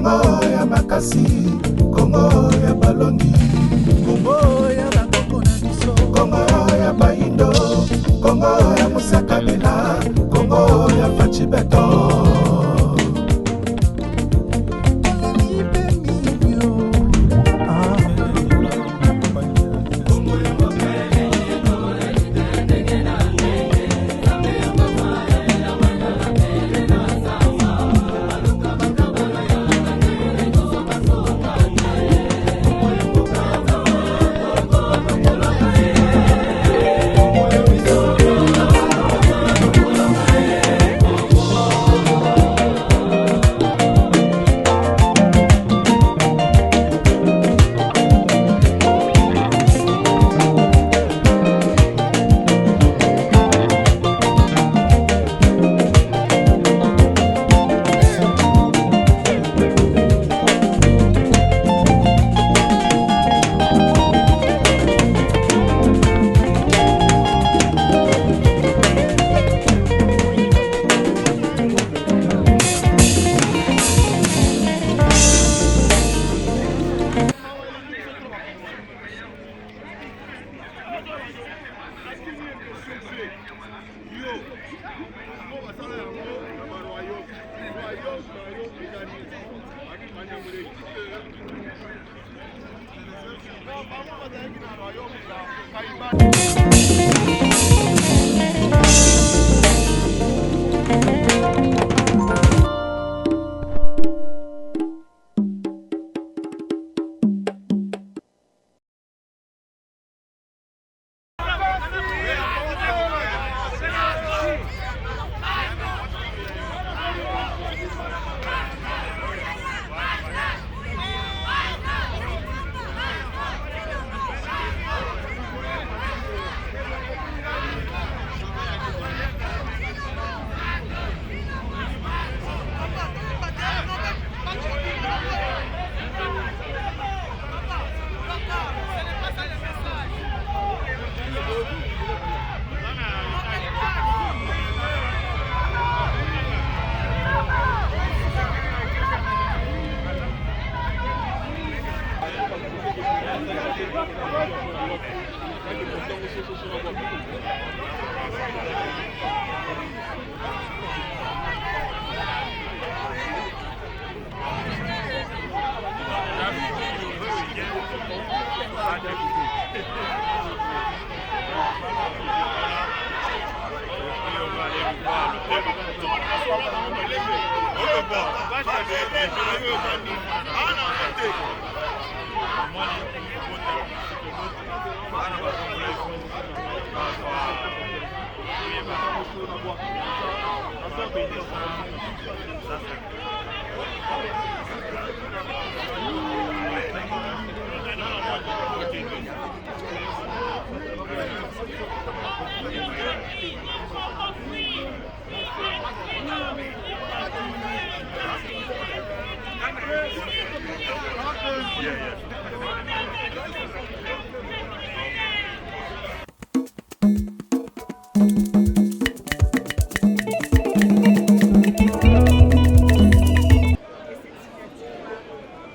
Congo ya makasi, Congo ya balongi, Congo ya bakoko na biso, Congo ya baindo, Congo ya musakabela, Congo ya fachibeto.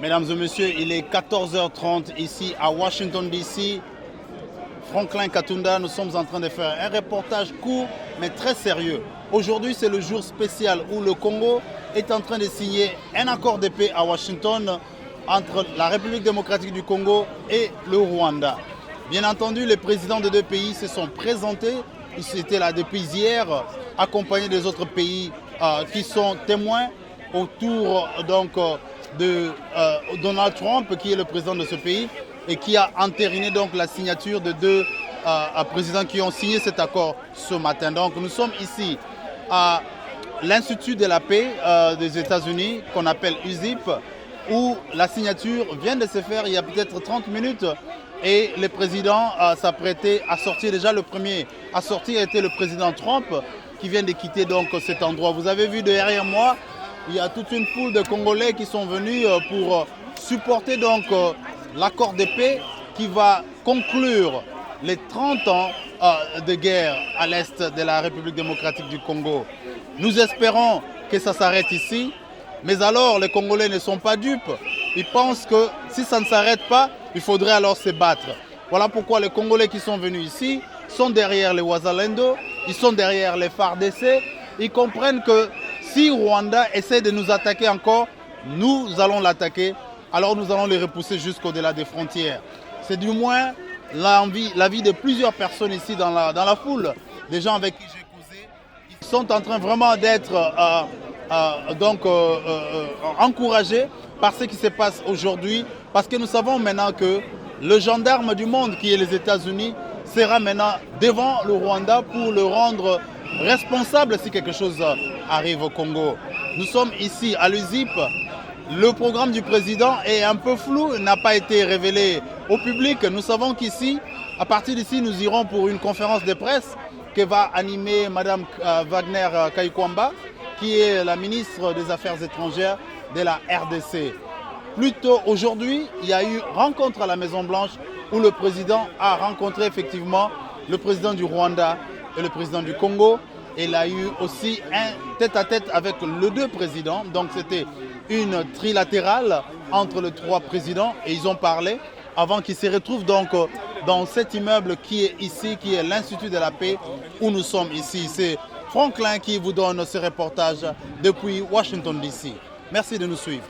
Mesdames et messieurs, il est 14h30 ici à Washington DC. Franklin Katunda, nous sommes en train de faire un reportage court mais très sérieux. Aujourd'hui, c'est le jour spécial où le Congo est en train de signer un accord de paix à Washington entre la République démocratique du Congo et le Rwanda. Bien entendu, les présidents des deux pays se sont présentés. Ils étaient là depuis hier, accompagnés des autres pays qui sont témoins autour donc, de Donald Trump, qui est le président de ce pays, et qui a entériné donc la signature de deux présidents qui ont signé cet accord ce matin. Donc nous sommes ici à l'Institut de la paix des États-Unis, qu'on appelle USIP, où la signature vient de se faire il y a peut-être 30 minutes. Et le président s'apprêtait à sortir. Déjà le premier à sortir était le président Trump, qui vient de quitter donc cet endroit. Vous avez vu derrière moi, il y a toute une foule de Congolais qui sont venus pour supporter donc l'accord de paix qui va conclure les 30 ans de guerre à l'est de la République démocratique du Congo. Nous espérons que ça s'arrête ici. Mais alors, les Congolais ne sont pas dupes. Ils pensent que si ça ne s'arrête pas, il faudrait alors se battre. Voilà pourquoi les Congolais qui sont venus ici sont derrière les Wazalendo, ils sont derrière les FARDC. Ils comprennent que si Rwanda essaie de nous attaquer encore, nous allons l'attaquer. Alors nous allons les repousser jusqu'au-delà des frontières. C'est du moins l'avis de plusieurs personnes ici dans la foule, des gens avec qui j'ai causé. Ils sont en train vraiment d'être encouragés par ce qui se passe aujourd'hui, parce que nous savons maintenant que le gendarme du monde, qui est les États-Unis, sera maintenant devant le Rwanda pour le rendre responsable si quelque chose arrive au Congo. Nous sommes ici à l'USIP. Le programme du président est un peu flou, n'a pas été révélé au public. Nous savons qu'ici, à partir d'ici, nous irons pour une conférence de presse que va animer Mme Wagner Kaikwamba, qui est la ministre des Affaires étrangères de la RDC. Plus tôt aujourd'hui, il y a eu rencontre à la Maison-Blanche où le président a rencontré effectivement le président du Rwanda et le président du Congo. Et il a eu aussi un tête-à-tête avec les deux présidents. Donc c'était une trilatérale entre les trois présidents et ils ont parlé avant qu'ils se retrouvent donc dans cet immeuble qui est ici, qui est l'Institut de la Paix où nous sommes ici. C'est Franklin qui vous donne ce reportage depuis Washington DC. Merci de nous suivre.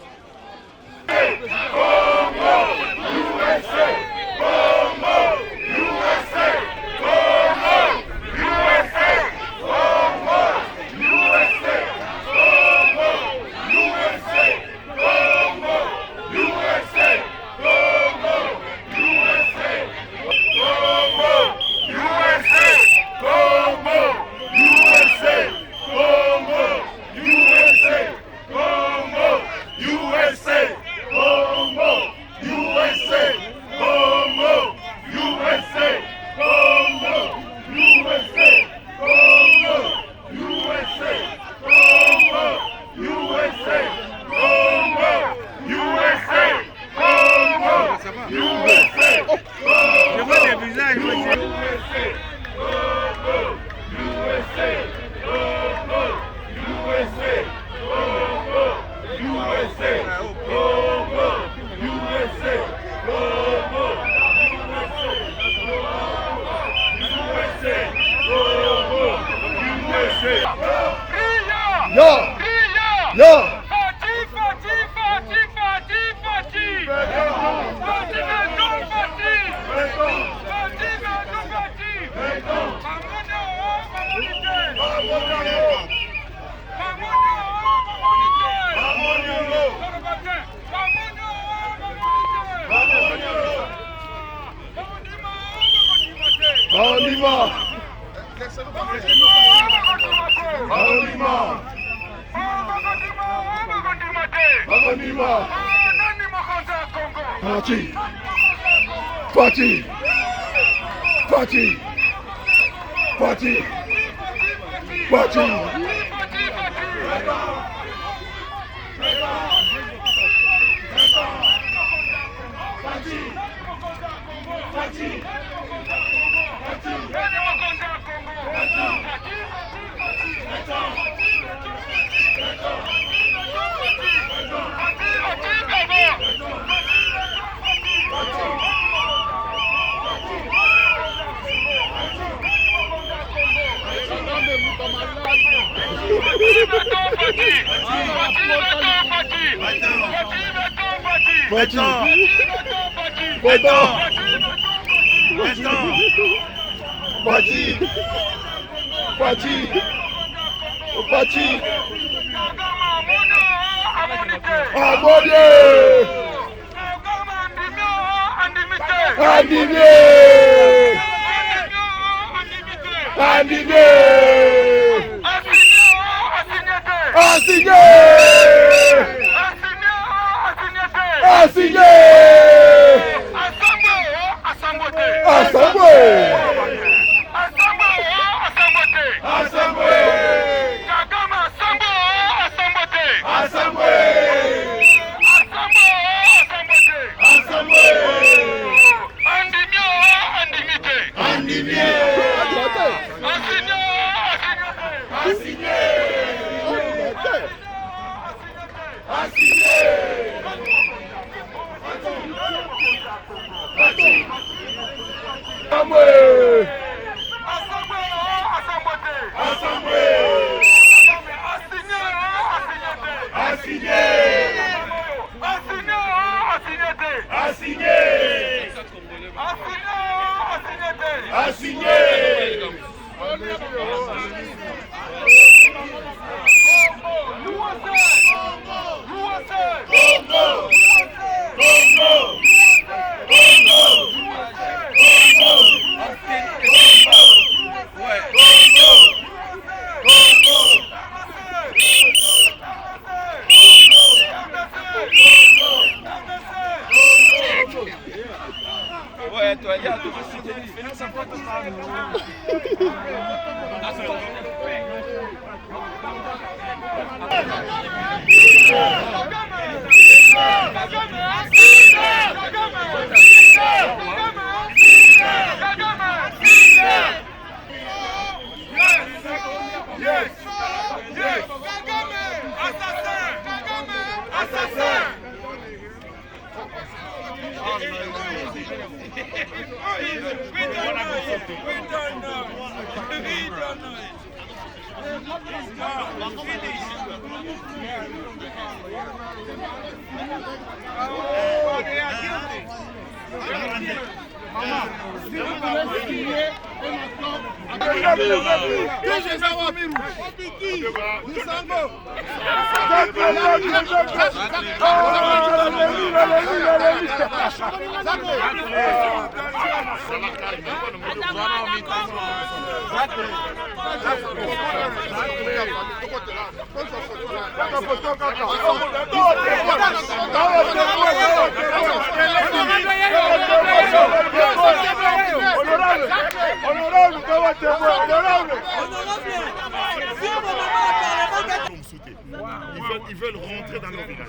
Ils veulent rentrer dans leur village.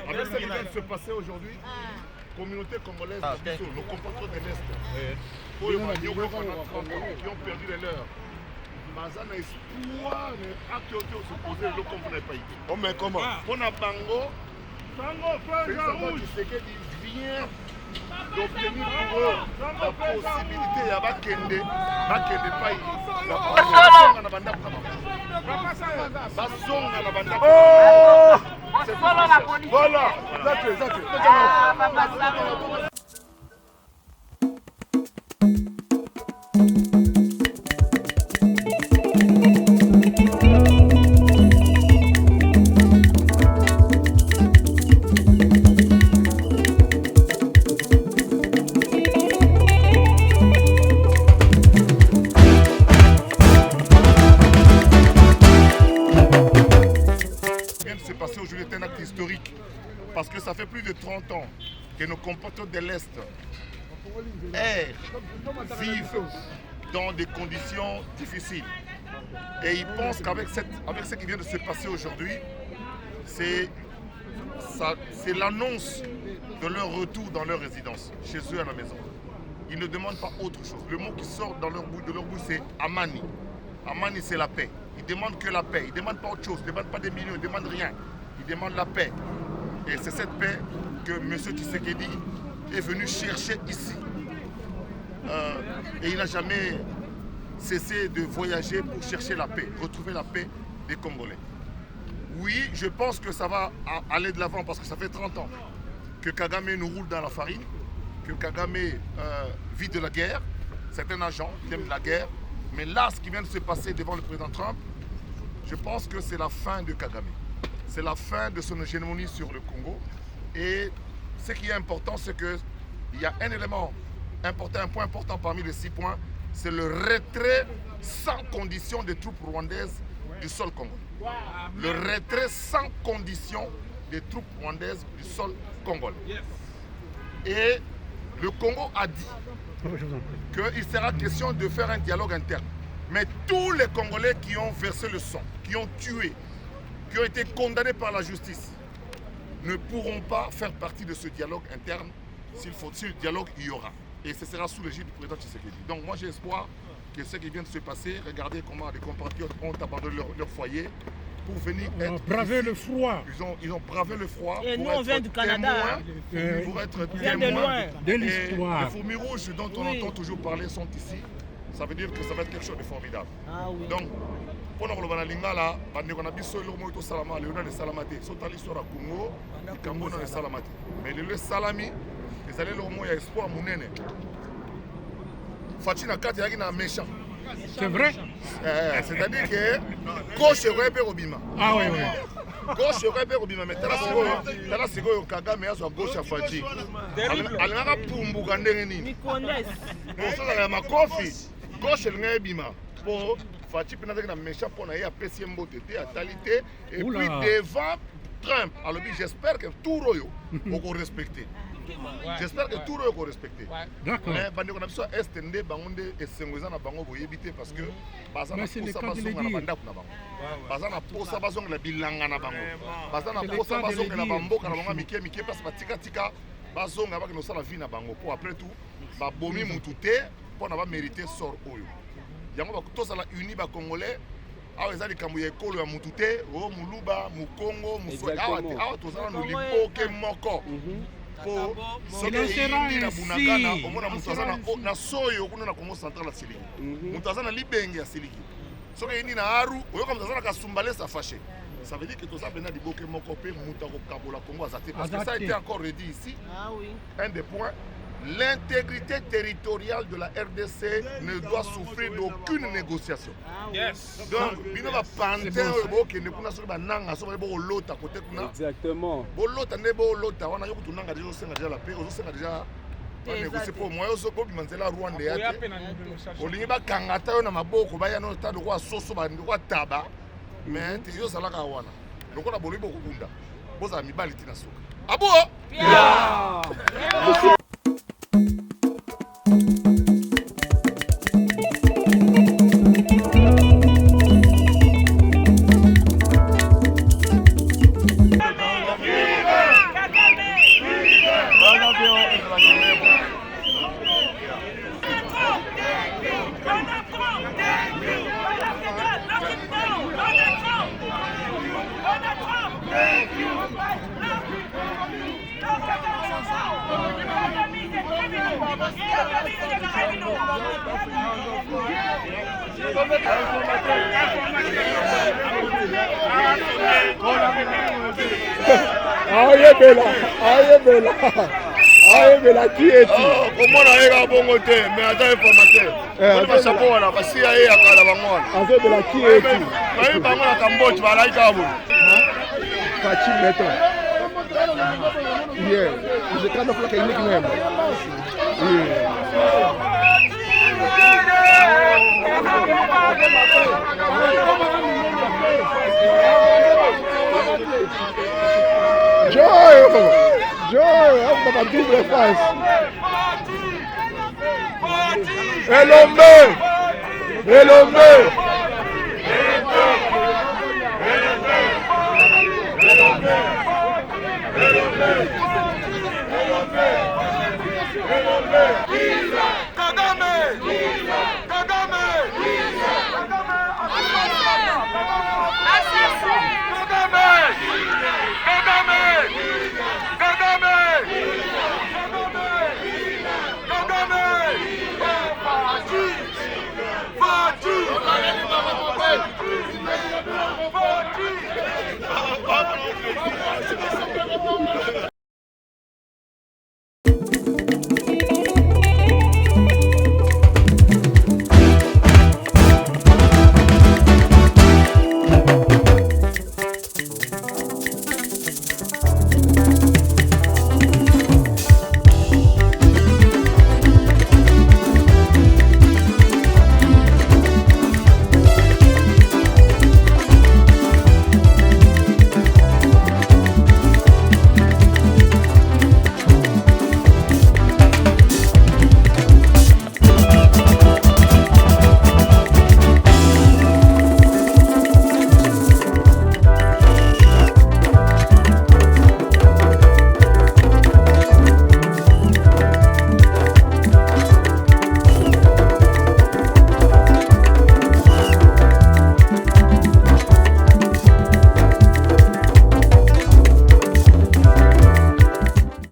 Avec ce qui vient de se passer aujourd'hui, communauté congolaise, nos compatriotes de l'Est, qui ont perdu les leurs. Bazana espoir, acte au s'opposer, le comprendre pas. Oh mais comment? On a Bango, Tshisekedi vient d'obtenir pour eux la possibilité à Bakende Paï. Voilà. C'est un acte historique parce que ça fait plus de 30 ans que nos compatriotes de l'Est vivent dans des conditions difficiles. Et ils pensent qu'avec ce qui vient de se passer aujourd'hui, c'est l'annonce de leur retour dans leur résidence, chez eux à la maison. Ils ne demandent pas autre chose. Le mot qui sort de leur bouche, c'est Amani. Amani, c'est la paix. Ils demandent que la paix. Ils ne demandent pas autre chose. Ils ne demandent pas des millions. Ils ne demandent rien. Ils demandent la paix. Et c'est cette paix que M. Tshisekedi est venu chercher ici. Et il n'a jamais cessé de voyager pour chercher la paix, retrouver la paix des Congolais. Oui, je pense que ça va aller de l'avant parce que ça fait 30 ans que Kagame nous roule dans la farine, que Kagame vit de la guerre. C'est un agent qui aime la guerre. Mais là, ce qui vient de se passer devant le président Trump, je pense que c'est la fin de Kagame. C'est la fin de son hégémonie sur le Congo. Et ce qui est important, c'est qu'il y a un élément important, un point important parmi les 6 points, c'est le retrait sans condition des troupes rwandaises du sol congolais. Le retrait sans condition des troupes rwandaises du sol congolais. Et le Congo a dit qu'il sera question de faire un dialogue interne. Mais tous les Congolais qui ont versé le sang, qui ont tué, qui ont été condamnés par la justice, ne pourront pas faire partie de ce dialogue interne. S'il faut, si le dialogue, il y aura. Et ce sera sous l'égide du président Tshisekedi. Donc moi j'ai espoir que ce qui vient de se passer, regardez comment les compatriotes ont abandonné leur foyer pour venir braver le froid. Ils ont bravé le froid. Et nous on vient du Canada. Pour être vient de loin. De l'histoire. Les fourmis rouges dont on entend toujours parler sont ici. Ça veut dire que ça va être quelque chose de formidable. Ah, oui. Donc, pour nous, le Lingala, on a dit que le salama, le salamate, sauter l'histoire à Congo, le Cameroun, le salamate. Mais le salami, ils allaient leur mot, il y a espoir, mon nene. Fatina Kat, il y a un méchant. C'est vrai? C'est-à-dire que gauche et Rebé Robima. Ah oui, oui. Gauche et Rebé Robima. Mais Tala Sigo Kagame est à gauche à Fachi. Alanga Pumbuka Ndereni. Mikondes. Ma coffee. Gauche et Rebima. Pour Fachi, il y a un méchant pour aller à PCM à Talité. Et puis devant Trump. Alors j'espère que tout le monde va respecter. J'espère que tout le monde va respecter. D'accord. Mais on a besoin d'estender et s'engager dans bango pour éviter parce que mais c'est le cas de le dire. bazana posa bazonga na bilanga na bango bazana posa bazonga na bamboka na bango mike mike parce batika tika bazonga baki no sala vie na bango pour après tout ba bomi mutu te pour na ba mériter sort oyo yango ba tosala uni ba congolais awa eza likambo ya ekolo ya mutu te o muluba mukongo musoi awa tozala no liboke moko po soki eyindi na bunagana omona mutu aza na soyo kuna na Congo central asiliki mutu aza na libenge asiliki soki eyindi na aru oyoka mutu aza na kasumbalesa fashe. Ça veut dire que tout ça venait du Boké Mokopé, Moutako Kabola Congo Azate. Parce que ça a été encore redit ici. Ah oui. Un des points. L'intégrité territoriale de la RDC ne doit souffrir d'aucune négociation. Ah oui. Yes. Donc, bino va pantin au qui ne kuna sur bananga so ba lota côté kuna. Exactement. Bo lota ne bo lota wana yoku tunanga déjà senga déjà la paix, ozo senga déjà négocier pour moi ozo ko bimanzela Rwanda ya. Olingi ba kangata yo na maboko ba ya no stade ko soso ba ko taba. Mais tu es là quand donc on a beaucoup de choses. Amis baliti na soka. Abo. Aïe, Bella, qui est-tu? Comment on a un bon côté, mais attends, informateur. On va chapeau, on a passé à y aller à Calabangon. Aïe, Bella, qui est-tu? Oui, par contre, à Cambodge, va aller à Cabo. Fatim, mettons. Yeah, je crée notre plaque unique même. Joy, on va double face. Elombe.